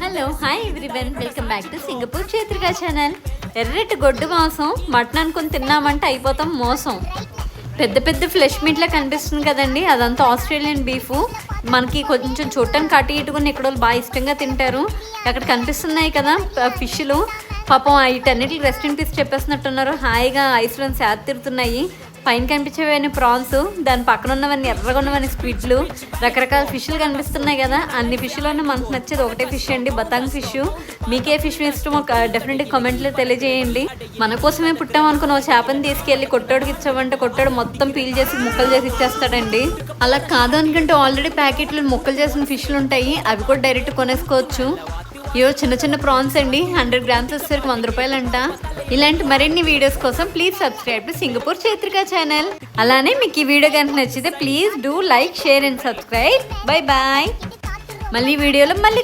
Hello hi everyone, welcome back to Singapore Chaitrika channel. ఎర్రటి గొడ్డు మాంసం మటన్ అనుకుని తిన్నామంటే అయిపోతాం మోసం. పెద్ద పెద్ద ఫ్లెష్ మీట్లా కనిపిస్తుంది కదండి, అదంతా ఆస్ట్రేలియన్ బీఫ్. మనకి కొంచెం చూడటానికి అటు ఇటుకుని ఇక్కడ బాగా ఇష్టంగా తింటారు. అక్కడ కనిపిస్తున్నాయి కదా ఫిష్లు, పాపం వీటన్నిటికి రెస్ట్ ఇన్ పీస్ చెప్పేస్తున్నట్టున్నారు. హాయిగా ఐస్లో సేద తిరుగుతున్నాయి. పైన కనిపించేవన్నీ ప్రాన్స్, దాని పక్కన ఉన్నవన్నీ ఎర్రగా ఉన్నవన్నీ స్క్విడ్లు, రకరకాల ఫిష్లు కనిపిస్తున్నాయి కదా. అన్ని ఫిష్లోనే మనకు నచ్చేది ఒకటే ఫిష్ అండి, బతాంగ్ ఫిష్. మీకే ఫిష్ ఇష్టమో డెఫినెట్గా కామెంట్లో తెలియజేయండి. మన కోసమే పుట్టాం అనుకున్న చేపని తీసుకెళ్ళి కొట్టోడికి ఇచ్చామంటే కొట్టాడు మొత్తం పీల్ చేసి ముక్కలు చేసి ఇచ్చేస్తాడండి. అలా కాదు అనుకుంటే ఆల్రెడీ ప్యాకెట్లు ముక్కలు చేసిన ఫిష్లు ఉంటాయి, అవి కూడా డైరెక్ట్ కొనేసుకోవచ్చు. ఇవో చిన్న చిన్న ప్రాన్స్ అండి, 100 grams వచ్చేసరికి 100 రూపాయలు అంట. ఇలాంటి మరిన్ని వీడియోస్ కోసం please subscribe to Singapore Chaitrika channel. అలానే మీకు ఈ వీడియో కనుక నచ్చితే please do like, share and subscribe. Bye bye. మళ్ళీ వీడియోలో మళ్ళీ